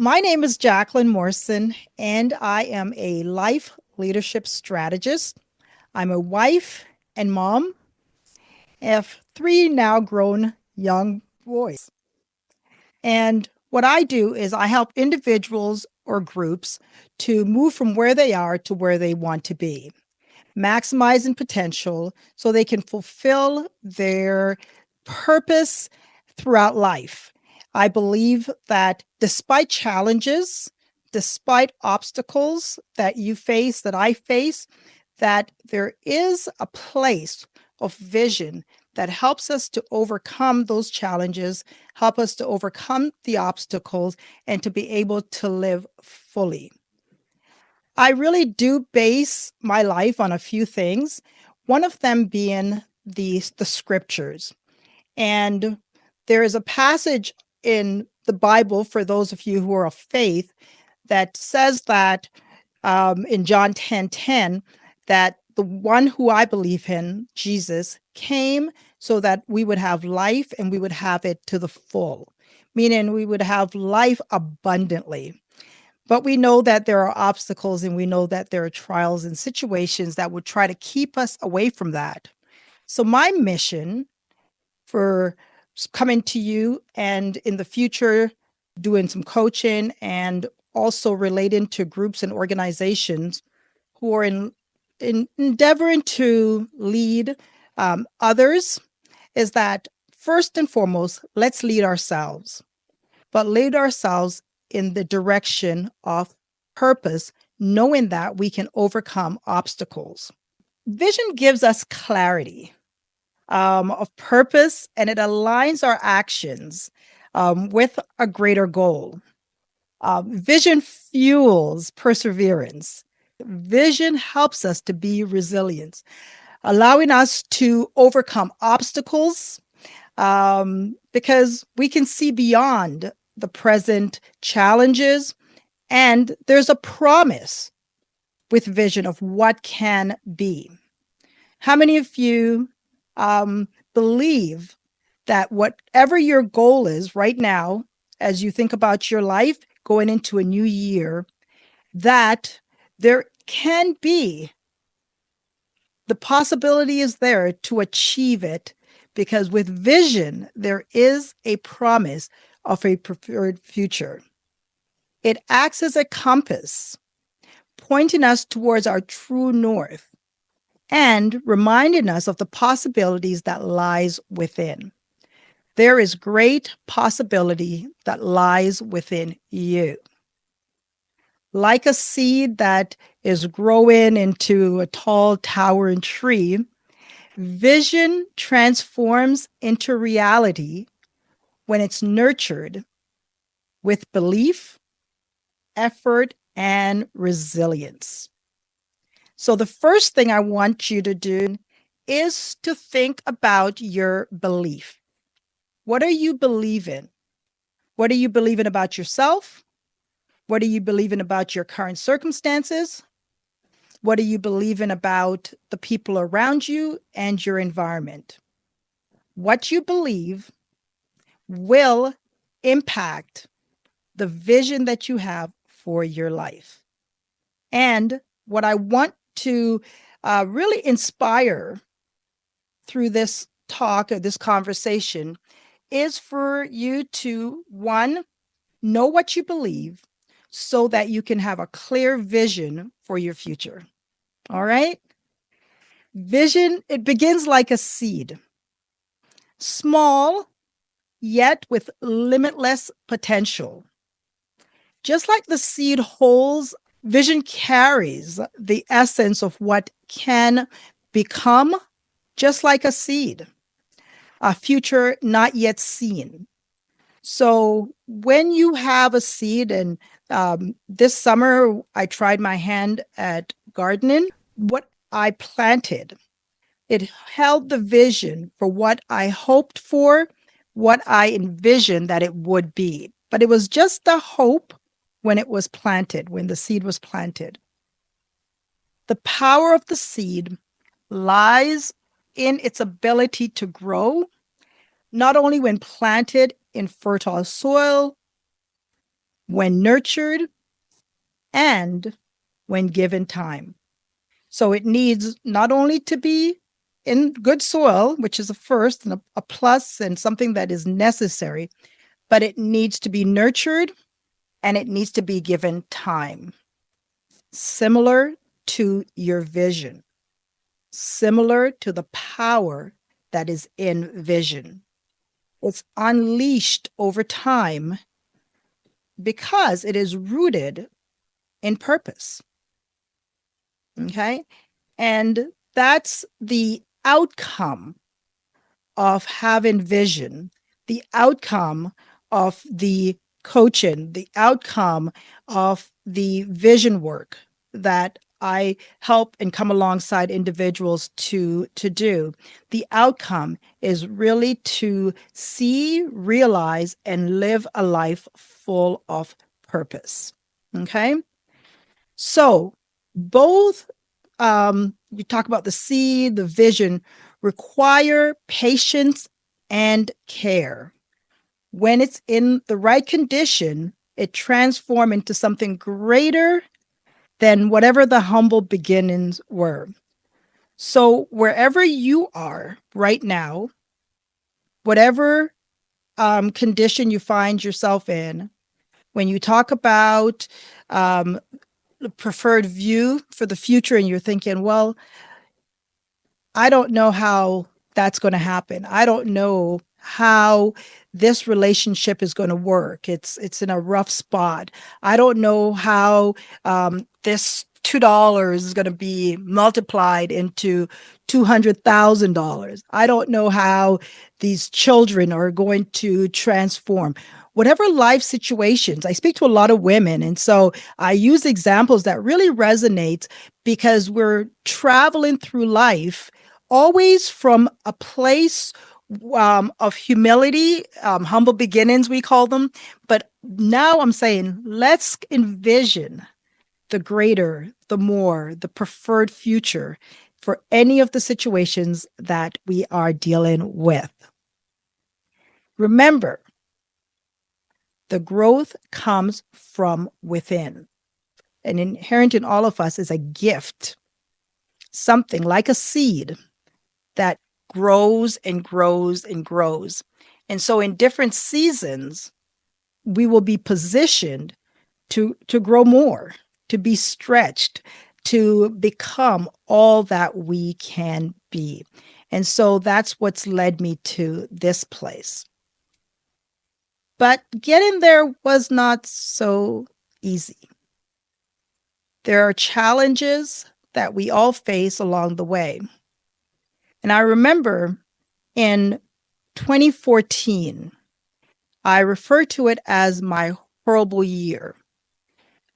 My name is Jacqueline Morrison, and I am a life leadership strategist. I'm a wife and mom of three now grown young boys. And what I do is I help individuals or groups to move from where they are to where they want to be, maximizing potential so they can fulfill their purpose throughout life. I believe that despite challenges, despite obstacles that you face, that I face, that there is a place of vision that helps us to overcome those challenges, help us to overcome the obstacles, and to be able to live fully. I really do base my life on a few things, one of them being the scriptures. And there is a passage in the Bible, for those of you who are of faith, that says that in John 10:10, that the one who I believe in, Jesus, came so that we would have life and we would have it to the full, meaning we would have life abundantly. But we know that there are obstacles and we know that there are trials and situations that would try to keep us away from that. So, my mission for coming to you and in the future doing some coaching and also relating to groups and organizations who are in endeavoring to lead others is that first and foremost, let's lead ourselves, but lead ourselves in the direction of purpose, knowing that we can overcome obstacles. Vision gives us clarity of purpose, and it aligns our actions with a greater goal. Vision fuels perseverance. Vision helps us to be resilient, allowing us to overcome obstacles because we can see beyond the present challenges, and there's a promise with vision of what can be. How many of you believe that whatever your goal is right now, as you think about your life going into a new year, that there can be the possibility is there to achieve it, because with vision, there is a promise of a preferred future. It acts as a compass, pointing us towards our true north and reminding us of the possibilities that lies within. There is great possibility that lies within you. Like a seed that is growing into a tall, towering tree, vision transforms into reality when it's nurtured with belief, effort, and resilience. So, the first thing I want you to do is to think about your belief. What are you believing? What are you believing about yourself? What are you believing about your current circumstances? What are you believing about the people around you and your environment? What you believe will impact the vision that you have for your life. And what I want to really inspire through this talk or this conversation is for you to, one, know what you believe so that you can have a clear vision for your future. All right? Vision, it begins like a seed, small, yet with limitless potential. Just like the seed holds, vision carries the essence of what can become, just like a seed, a future not yet seen. So when you have a seed, and this summer I tried my hand at gardening, what I planted, it held the vision for what I hoped for, what I envisioned that it would be. But it was just a hope when it was planted, when the seed was planted. The power of the seed lies in its ability to grow, not only when planted in fertile soil, when nurtured, and when given time. So it needs not only to be in good soil, which is a first and a plus and something that is necessary, but it needs to be nurtured and it needs to be given time. Similar to your vision, similar to the power that is in vision. It's unleashed over time because it is rooted in purpose. Okay. And that's the outcome of having vision, the outcome of the coaching, the outcome of the vision work that I help and come alongside individuals to do. The outcome is really to see, realize, and live a life full of purpose. Okay. So both you talk about the seed, the vision, require patience and care. When it's in the right condition, it transforms into something greater than whatever the humble beginnings were. So, wherever you are right now, whatever condition you find yourself in, when you talk about the preferred view for the future and you're thinking, well, I don't know how that's going to happen. I don't know how this relationship is going to work. It's in a rough spot. I don't know how this $2 is going to be multiplied into $200,000. I don't know how these children are going to transform. Whatever life situations, I speak to a lot of women, and so I use examples that really resonate because we're traveling through life always from a place of humility, humble beginnings, we call them. But now I'm saying, let's envision the greater, the more, the preferred future for any of the situations that we are dealing with. Remember, the growth comes from within. And inherent in all of us is a gift, something like a seed that grows and grows and grows. And so in different seasons, we will be positioned to grow more, to be stretched, to become all that we can be. And so that's what's led me to this place. But getting there was not so easy. There are challenges that we all face along the way. And I remember in 2014, I refer to it as my horrible year,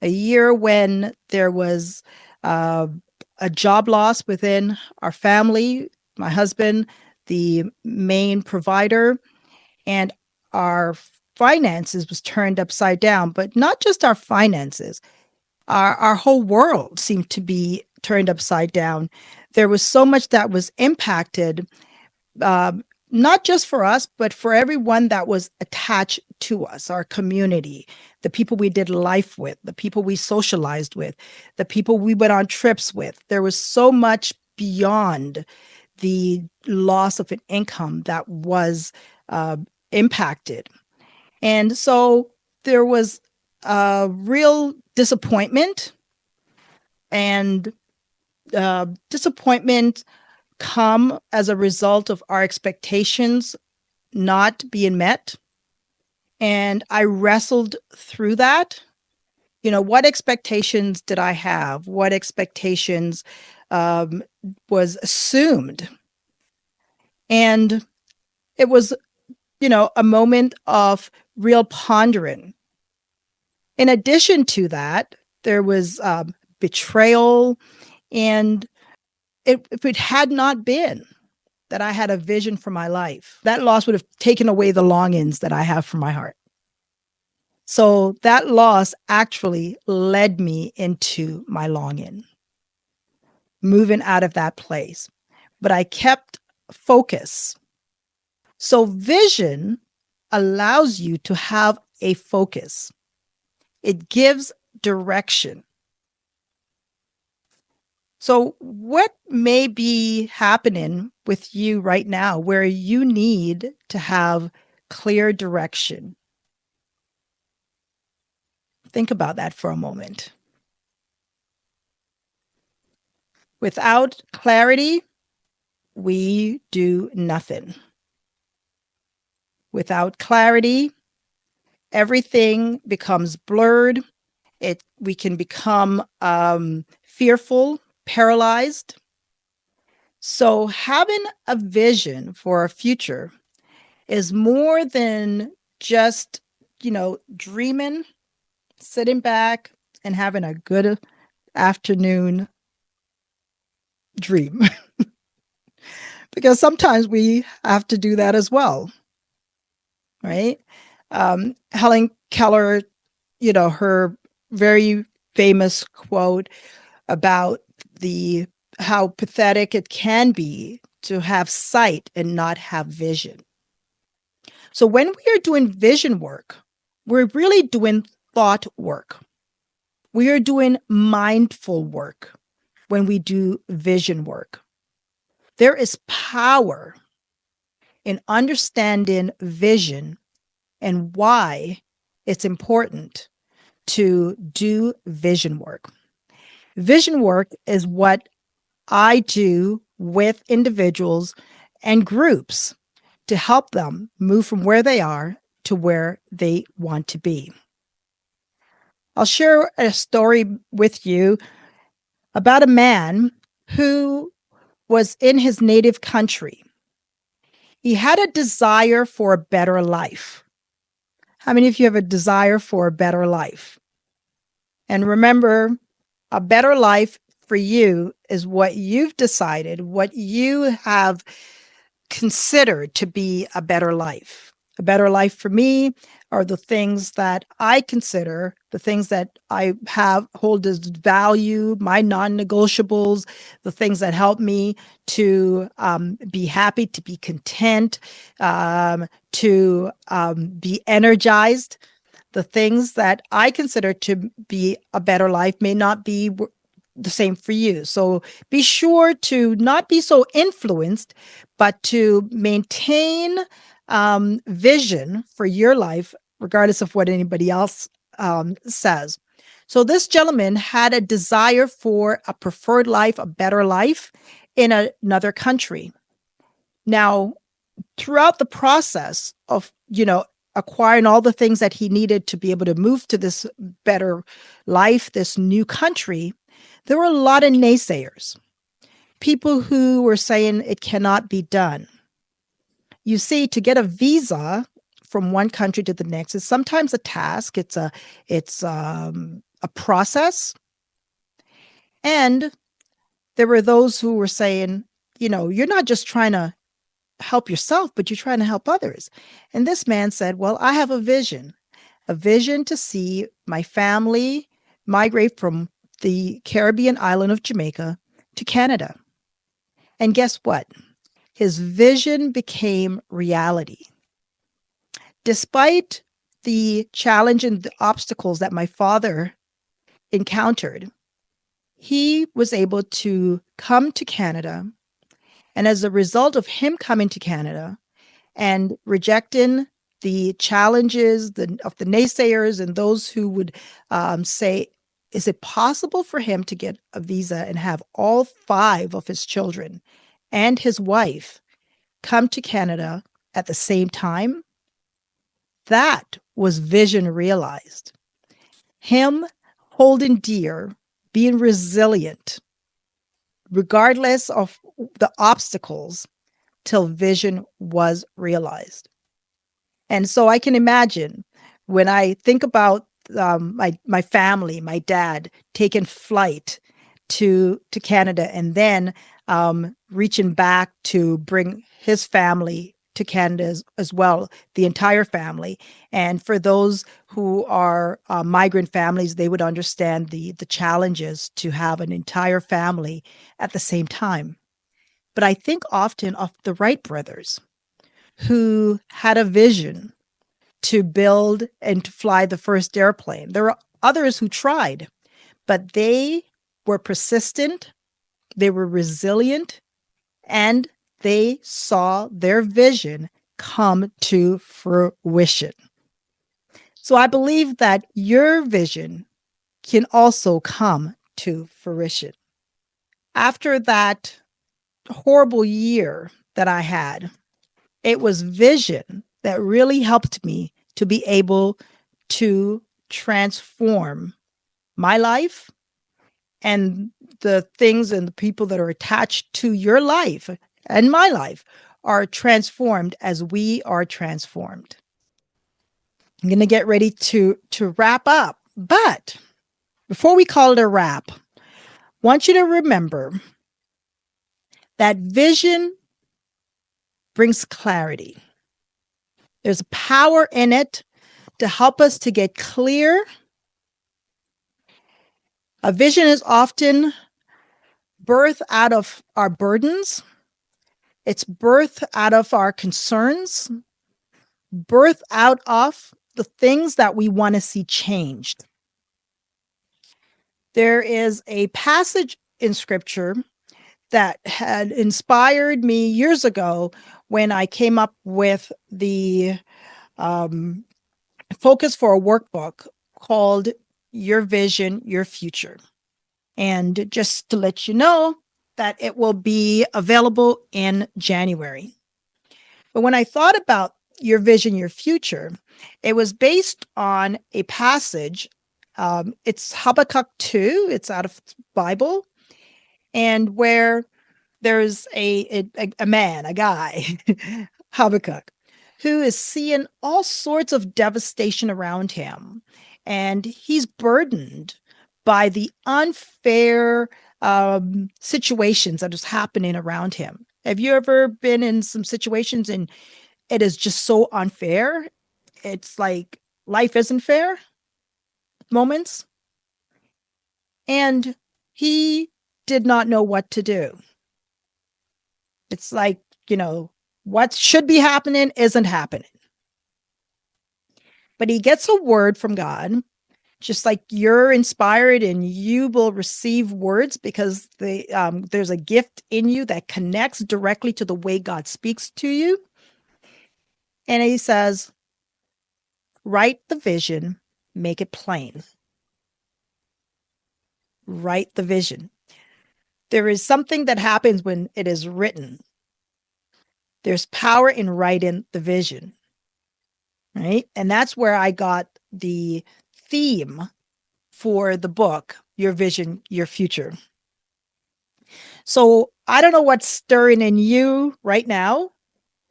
a year when there was a job loss within our family, my husband, the main provider, and our finances was turned upside down, but not just our finances. Our whole world seemed to be turned upside down. There was so much that was impacted, not just for us, but for everyone that was attached to us, our community, the people we did life with, the people we socialized with, the people we went on trips with. There was so much beyond the loss of an income that was impacted. And so there was a real disappointment, and disappointment come as a result of our expectations not being met. And I wrestled through that. You know, what expectations did I have? What expectations was assumed? And it was, a moment of real pondering. In addition to that, there was betrayal. And if it had not been that I had a vision for my life, that loss would have taken away the longings that I have for my heart. So that loss actually led me into my longing, moving out of that place. But I kept focus. So vision allows you to have a focus. It gives direction. So, what may be happening with you right now where you need to have clear direction? Think about that for a moment. Without clarity, we do nothing. Without clarity, everything becomes blurred. We can become fearful, paralyzed. So having a vision for a future is more than just, dreaming, sitting back and having a good afternoon dream. Because sometimes we have to do that as well, right? Helen Keller, her very famous quote about the how pathetic it can be to have sight and not have vision. So when we are doing vision work, we're really doing thought work. We are doing mindful work when we do vision work. There is power in understanding vision and why it's important to do vision work. Vision work is what I do with individuals and groups to help them move from where they are to where they want to be. I'll share a story with you about a man who was in his native country. He had a desire for a better life. How many of you have a desire for a better life? And remember, a better life for you is what you've decided, what you have considered to be a better life. A better life for me are the things that I consider, the things that I hold as value, my non-negotiables, the things that help me to be happy, to be content, to be energized. The things that I consider to be a better life may not be the same for you. So be sure to not be so influenced, but to maintain vision for your life, regardless of what anybody else says. So this gentleman had a desire for a preferred life, a better life in another country. Now, throughout the process of, acquiring all the things that he needed to be able to move to this better life, this new country, there were a lot of naysayers, people who were saying it cannot be done. You see, to get a visa from one country to the next is sometimes a task. It's a process. And there were those who were saying, you're not just trying to help yourself, but you're trying to help others. And this man said, well, I have a vision to see my family migrate from the Caribbean island of Jamaica to Canada. And guess what? His vision became reality. Despite the challenge and the obstacles that my father encountered, he was able to come to Canada. And as a result of him coming to Canada and rejecting the challenges of the naysayers and those who would say, is it possible for him to get a visa and have all 5 of his children and his wife come to Canada at the same time? That was vision realized. Him holding dear, being resilient, regardless of the obstacles, till vision was realized. And so I can imagine when I think about my family, my dad taking flight to Canada and then reaching back to bring his family to Canada as well, the entire family. And for those who are migrant families, they would understand the challenges to have an entire family at the same time. But I think often of the Wright brothers, who had a vision to build and to fly the first airplane. There others who tried, but they were persistent, they were resilient, and they saw their vision come to fruition. So I believe that your vision can also come to fruition. After that horrible year that I had, it was vision that really helped me to be able to transform my life and the things and the people that are attached to your life and my life are transformed as we are transformed. I'm going to get ready to wrap up, but before we call it a wrap, I want you to remember that vision brings clarity. There's power in it to help us to get clear. A vision is often birthed out of our burdens. It's birthed out of our concerns, birthed out of the things that we want to see changed. There is a passage in scripture that had inspired me years ago when I came up with the focus for a workbook called Your Vision, Your Future. And just to let you know that it will be available in January. But when I thought about Your Vision, Your Future, it was based on a passage. It's Habakkuk 2, it's out of the Bible, and where there's a man, a guy, Habakkuk, who is seeing all sorts of devastation around him. And he's burdened by the unfair situations that is happening around him. Have you ever been in some situations and it is just so unfair? It's like life isn't fair moments. And he did not know what to do. It's like, what should be happening isn't happening. But he gets a word from God, just like you're inspired and you will receive words because there's a gift in you that connects directly to the way God speaks to you. And he says, write the vision, make it plain. Write the vision. There is something that happens when it is written. There's power in writing the vision, right? And that's where I got the theme for the book, Your Vision, Your Future. So I don't know what's stirring in you right now.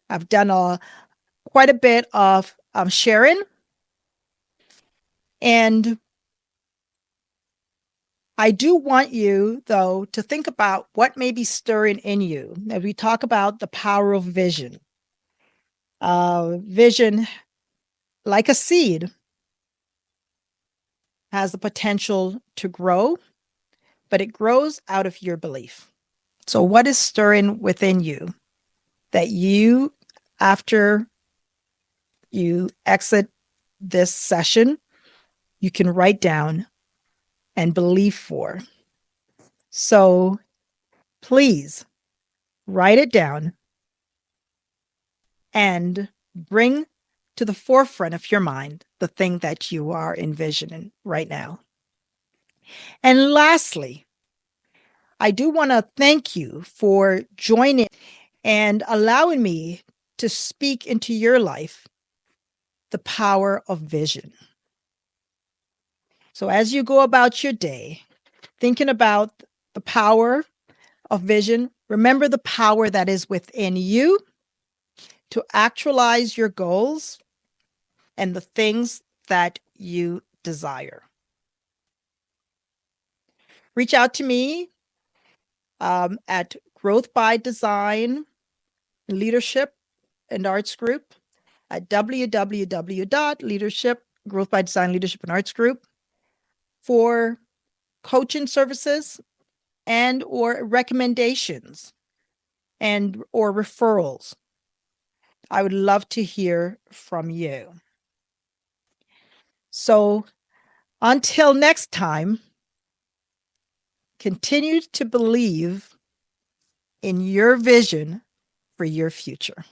I've done quite a bit of sharing. And I do want you, though, to think about what may be stirring in you as we talk about the power of vision. Vision, like a seed, has the potential to grow, but it grows out of your belief. So, what is stirring within you that you, after you exit this session, you can write down and believe for? So, please write it down and bring to the forefront of your mind the thing that you are envisioning right now. And lastly, I do want to thank you for joining and allowing me to speak into your life the power of vision. So as you go about your day, thinking about the power of vision, remember the power that is within you to actualize your goals and the things that you desire. Reach out to me at Growth by Design Leadership and Arts Group at www.leadership, Growth by Design Leadership and Arts Group for coaching services and or recommendations and or referrals. I would love to hear from you. So Until next time, continue to believe in your vision for your future.